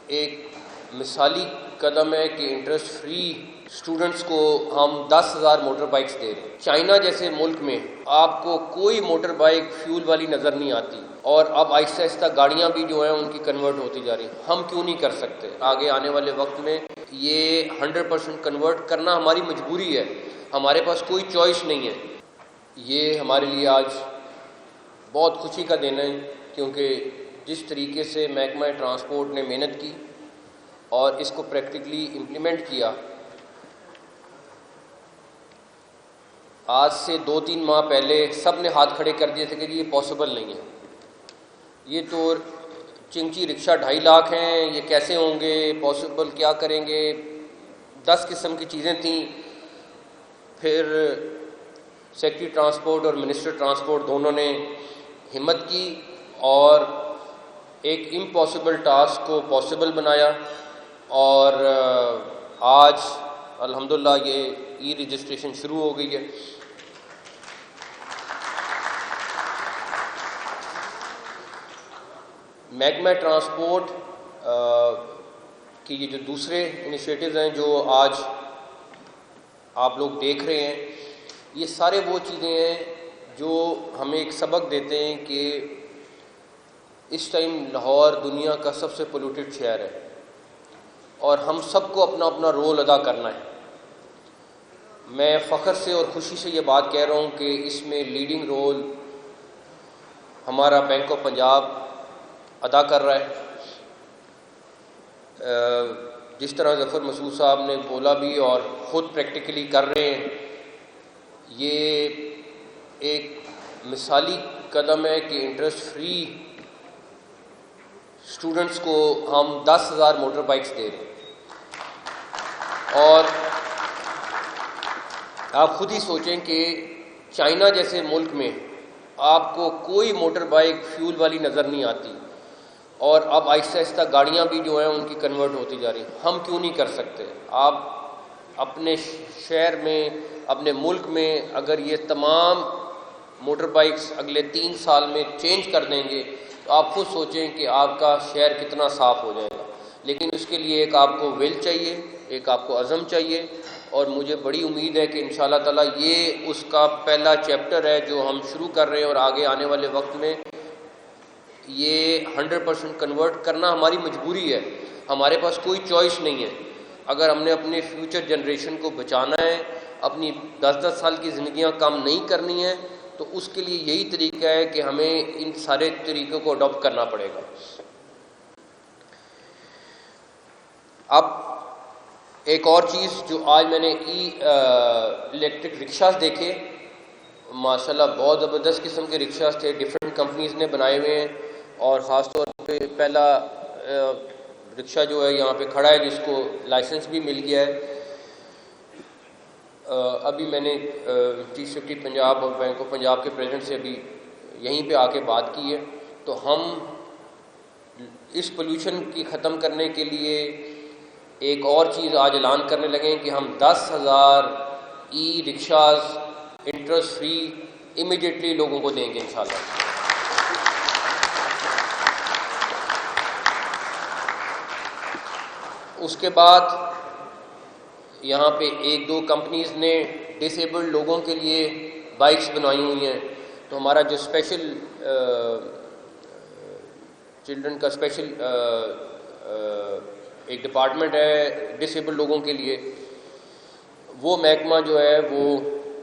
ایک مثالی قدم ہے کہ انٹرسٹ فری اسٹوڈنٹس کو ہم 10,000 موٹر بائکس دے رہے ہیں۔ چائنا جیسے ملک میں آپ کو کوئی موٹر بائک فیول والی نظر نہیں آتی، اور اب آہستہ آہستہ گاڑیاں بھی جو ہیں ان کی کنورٹ ہوتی جا رہی ہیں۔ ہم کیوں نہیں کر سکتے؟ آگے آنے والے وقت میں یہ 100% کنورٹ کرنا ہماری مجبوری ہے، ہمارے پاس کوئی چوائس نہیں ہے۔ یہ ہمارے لیے آج بہت خوشی کا دن ہے، کیونکہ جس طریقے سے محکمہ ٹرانسپورٹ نے محنت کی اور اس کو پریکٹیکلی امپلیمنٹ کیا، آج سے 2-3 ماہ پہلے سب نے ہاتھ کھڑے کر دیے تھے کہ یہ پاسبل نہیں ہے، یہ تو چنگچی رکشہ 2.5 لاکھ ہیں، یہ کیسے ہوں گے پاسبل، کیا کریں گے، 10 قسم کی چیزیں تھیں۔ پھر سیکرٹری ٹرانسپورٹ اور منسٹر ٹرانسپورٹ دونوں نے ہمت کی اور ایک امپاسبل ٹاسک کو پاسبل بنایا، اور آج الحمدللہ یہ ای رجسٹریشن شروع ہو گئی ہے۔ محکمہ ٹرانسپورٹ کی یہ جو دوسرے انیشیٹوز ہیں جو آج آپ لوگ دیکھ رہے ہیں، یہ سارے وہ چیزیں ہیں جو ہمیں ایک سبق دیتے ہیں کہ اس ٹائم لاہور دنیا کا سب سے پولوٹیڈ شہر ہے، اور ہم سب کو اپنا اپنا رول ادا کرنا ہے۔ میں فخر سے اور خوشی سے یہ بات کہہ رہا ہوں کہ اس میں لیڈنگ رول ہمارا بینک آف پنجاب ادا کر رہا ہے۔ جس طرح ظفر مسعود صاحب نے بولا بھی اور خود پریکٹیکلی کر رہے ہیں، یہ ایک مثالی قدم ہے کہ انٹرسٹ فری اسٹوڈنٹس کو ہم 10,000 موٹر بائکس دے رہے ہیں۔ اور آپ خود ہی سوچیں کہ چائنا جیسے ملک میں آپ کو کوئی موٹر بائک فیول والی نظر نہیں آتی، اور اب آہستہ آہستہ گاڑیاں بھی جو ہیں ان کی کنورٹ ہوتی جا رہی ہیں۔ ہم کیوں نہیں کر سکتے؟ آپ اپنے شہر میں، اپنے ملک میں اگر یہ تمام موٹر بائکس اگلے 3 سال میں چینج کر دیں گے تو آپ خود سوچیں کہ آپ کا شہر کتنا صاف ہو جائے گا۔ لیکن اس کے لیے ایک آپ کو ول چاہیے، ایک آپ کو عزم چاہیے، اور مجھے بڑی امید ہے کہ انشاءاللہ تعالیٰ یہ اس کا پہلا چیپٹر ہے جو ہم شروع کر رہے ہیں، اور آگے آنے والے وقت میں یہ 100% کنورٹ کرنا ہماری مجبوری ہے، ہمارے پاس کوئی چوائس نہیں ہے۔ اگر ہم نے اپنے فیوچر جنریشن کو بچانا ہے، اپنی 10-10 سال کی زندگیاں کم نہیں کرنی ہے، تو اس کے لیے یہی طریقہ ہے کہ ہمیں ان سارے طریقوں کو اڈاپٹ کرنا پڑے گا۔ اب ایک اور چیز جو آج میں نے الیکٹرک رکشاز دیکھے، ماشاءاللہ بہت زبردست قسم کے رکشاز تھے، ڈفرینٹ کمپنیز نے بنائے ہوئے ہیں، اور خاص طور پہ پہلا رکشہ جو ہے یہاں پہ کھڑا ہے جس کو لائسنس بھی مل گیا ہے۔ ابھی میں نے چیف سیکرٹری پنجاب اور بینک آف پنجاب کے پریزیڈنٹ سے ابھی یہیں پہ آ کے بات کی ہے، تو ہم اس پولوشن کی ختم کرنے کے لیے ایک اور چیز آج اعلان کرنے لگے ہیں کہ ہم 10,000 ای رکشاز انٹرسٹ فری امیڈیٹلی لوگوں کو دیں گے انشاءاللہ۔ اس کے بعد یہاں پہ 1-2 کمپنیز نے ڈس ایبلڈ لوگوں کے لیے بائکس بنائی ہوئی ہیں، تو ہمارا جو اسپیشل چلڈرن کا اسپیشل ایک ڈپارٹمنٹ ہے ڈس ایبلڈ لوگوں کے لیے، وہ محکمہ جو ہے وہ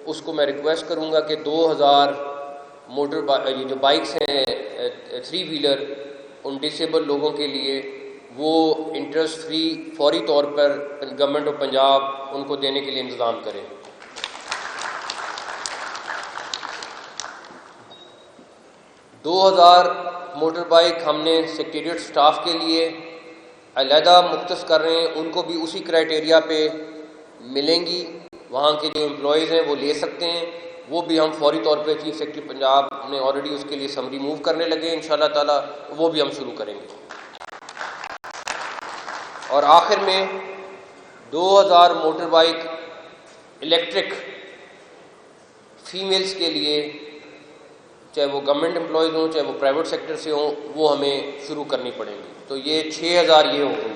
اس کو میں ریکویسٹ کروں گا کہ 2,000 یہ جو بائکس ہیں 3 ویلر ان ڈس ایبلڈ لوگوں کے لیے وہ انٹرسٹ فری فوری طور پر گورنمنٹ آف پنجاب ان کو دینے کے لیے انتظام کرے۔ 2,000 موٹر بائک ہم نے سیکریٹریٹ سٹاف کے لیے علیحدہ مختص کر رہے ہیں، ان کو بھی اسی کرائٹیریا پہ ملیں گی، وہاں کے جو امپلائیز ہیں وہ لے سکتے ہیں، وہ بھی ہم فوری طور پہ چیف سیکرٹری پنجاب نے آلریڈی اس کے لیے سمری موو کرنے لگے ہیں، انشاءاللہ تعالیٰ وہ بھی ہم شروع کریں گے۔ اور آخر میں 2,000 موٹر بائک الیکٹرک فیمیلز کے لیے چاہے وہ گورنمنٹ امپلائیز ہوں چاہے وہ پرائیویٹ سیکٹر سے ہوں، وہ ہمیں شروع کرنی پڑیں گی. تو یہ 6000 یہ ہو گئی.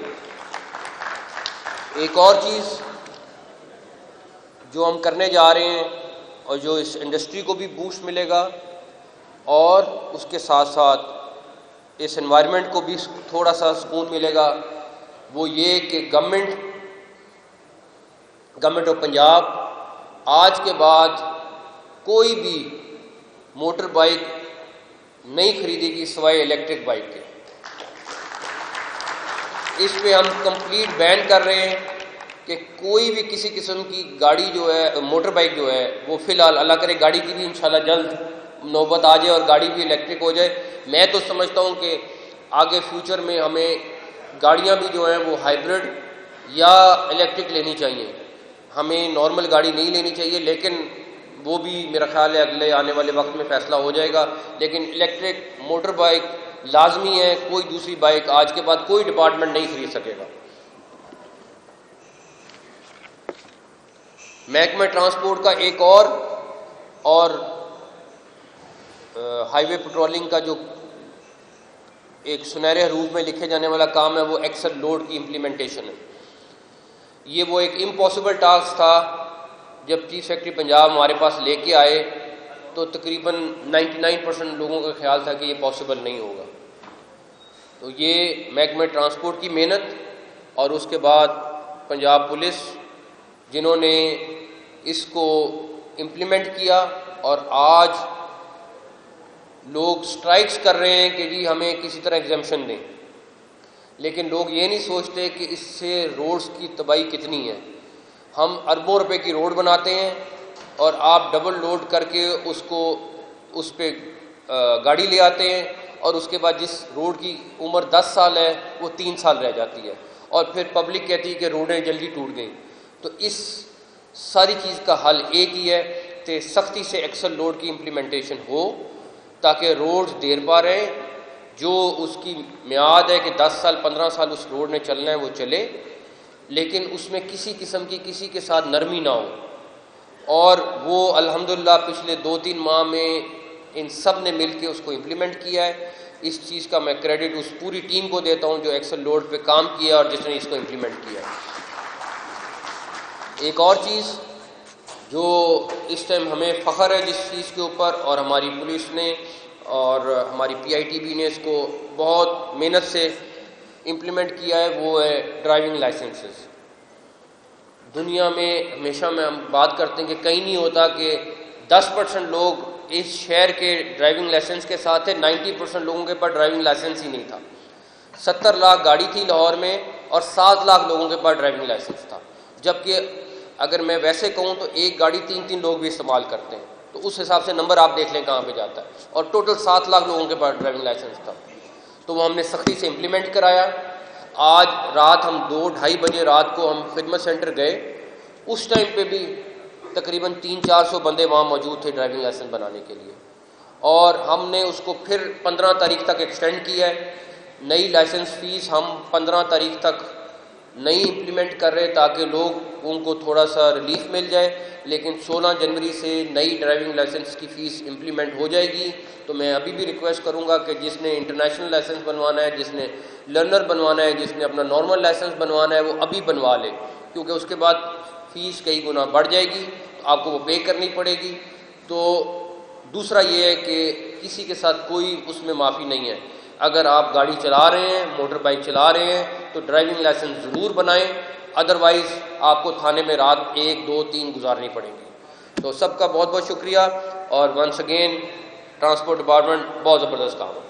ایک اور چیز جو ہم کرنے جا رہے ہیں اور جو اس انڈسٹری کو بھی بوسٹ ملے گا اور اس کے ساتھ ساتھ اس انوائرمنٹ کو بھی تھوڑا سا سکون ملے گا، وہ یہ کہ گورنمنٹ آف پنجاب آج کے بعد کوئی بھی موٹر بائک نہیں خریدے گی سوائے الیکٹرک بائک کے. اس پہ ہم کمپلیٹ بین کر رہے ہیں کہ کوئی بھی کسی قسم کی گاڑی جو ہے موٹر بائک جو ہے وہ فی الحال اللہ کرے گاڑی کی بھی انشاءاللہ جلد نوبت آ جائے اور گاڑی بھی الیکٹرک ہو جائے. میں تو سمجھتا ہوں کہ آگے فیوچر میں ہمیں گاڑیاں بھی جو ہیں وہ ہائیبرڈ یا الیکٹرک لینی چاہیے، ہمیں نارمل گاڑی نہیں لینی چاہیے. لیکن وہ بھی میرا خیال ہے اگلے آنے والے وقت میں فیصلہ ہو جائے گا. لیکن الیکٹرک موٹر بائک لازمی ہے، کوئی دوسری بائک آج کے بعد کوئی ڈپارٹمنٹ نہیں خرید سکے گا. محکمہ ٹرانسپورٹ کا ایک اور ہائی وے پٹرولنگ کا جو ایک سنہرے حروف میں لکھے جانے والا کام ہے وہ ایکسل لوڈ کی امپلیمنٹیشن ہے. یہ وہ ایک امپاسبل ٹاسک تھا. جب چیف سیکرٹری پنجاب ہمارے پاس لے کے آئے تو تقریباً 99% لوگوں کا خیال تھا کہ یہ پاسبل نہیں ہوگا. تو یہ محکمہ ٹرانسپورٹ کی محنت اور اس کے بعد پنجاب پولیس جنہوں نے اس کو امپلیمنٹ کیا، اور آج لوگ سٹرائکس کر رہے ہیں کہ جی ہمیں کسی طرح ایگزمپشن دیں. لیکن لوگ یہ نہیں سوچتے کہ اس سے روڈز کی تباہی کتنی ہے. ہم اربوں روپے کی روڈ بناتے ہیں اور آپ ڈبل لوڈ کر کے اس پہ گاڑی لے آتے ہیں، اور اس کے بعد جس روڈ کی عمر 10 سال ہے وہ 3 سال رہ جاتی ہے، اور پھر پبلک کہتی ہے کہ روڈیں جلدی ٹوٹ گئیں. تو اس ساری چیز کا حل ایک ہی ہے کہ سختی سے ایکسل لوڈ کی امپلیمنٹیشن ہو تاکہ روڈز دیر پا رہیں. جو اس کی میعاد ہے کہ 10 سال 15 سال اس روڈ نے چلنا ہے وہ چلے، لیکن اس میں کسی قسم کی کسی کے ساتھ نرمی نہ ہو. اور وہ الحمدللہ پچھلے 2-3 ماہ میں ان سب نے مل کے اس کو امپلیمنٹ کیا ہے. اس چیز کا میں کریڈٹ اس پوری ٹیم کو دیتا ہوں جو ایکسل لوڈ پہ کام کیا اور جس نے اس کو امپلیمنٹ کیا ہے. ایک اور چیز جو اس ٹائم ہمیں فخر ہے جس چیز کے اوپر، اور ہماری پولیس نے اور ہماری PITB نے اس کو بہت محنت سے امپلیمنٹ کیا ہے، وہ ہے ڈرائیونگ لائسنسز. دنیا میں ہمیشہ میں ہم بات کرتے ہیں کہ کہیں نہیں ہوتا کہ 10% لوگ اس شہر کے ڈرائیونگ لائسنس کے ساتھ ہے، 90% لوگوں کے پاس ڈرائیونگ لائسنس ہی نہیں تھا. 70 لاکھ گاڑی تھی لاہور میں اور 7 لاکھ لوگوں کے پاس ڈرائیونگ لائسنس تھا. جبکہ اگر میں ویسے کہوں تو ایک گاڑی 3 لوگ بھی استعمال کرتے ہیں، تو اس حساب سے نمبر آپ دیکھ لیں کہاں پہ جاتا ہے. اور ٹوٹل 7 لاکھ لوگوں کے پاس ڈرائیونگ لائسنس تھا. تو وہ ہم نے سختی سے امپلیمنٹ کرایا. آج رات ہم 2-2:30 بجے رات کو ہم خدمت سینٹر گئے. اس ٹائم پہ بھی تقریباً 300-400 بندے وہاں موجود تھے ڈرائیونگ لائسنس بنانے کے لیے. اور ہم نے اس کو پھر 15 تاریخ تک ایکسٹینڈ کیا ہے. نئی لائسنس فیس ہم 15 تاریخ تک نئی امپلیمنٹ کر رہے تاکہ لوگوں کو تھوڑا سا ریلیف مل جائے. لیکن 16 جنوری سے نئی ڈرائیونگ لائسنس کی فیس امپلیمنٹ ہو جائے گی. تو میں ابھی بھی ریکویسٹ کروں گا کہ جس نے انٹرنیشنل لائسنس بنوانا ہے، جس نے لرنر بنوانا ہے، جس نے اپنا نارمل لائسنس بنوانا ہے، وہ ابھی بنوا لے، کیونکہ اس کے بعد فیس کئی گنا بڑھ جائے گی، آپ کو وہ پے کرنی پڑے گی. تو دوسرا یہ ہے کہ کسی کے ساتھ کوئی اس میں معافی نہیں ہے. اگر آپ گاڑی چلا رہے ہیں، موٹر بائک چلا رہے ہیں، تو ڈرائیونگ لائسنس ضرور بنائیں، ادروائز آپ کو تھانے میں رات 1-2-3 گزارنی پڑیں گی. تو سب کا بہت بہت شکریہ. اور ونس اگین ٹرانسپورٹ ڈپارٹمنٹ بہت زبردست کام ہے.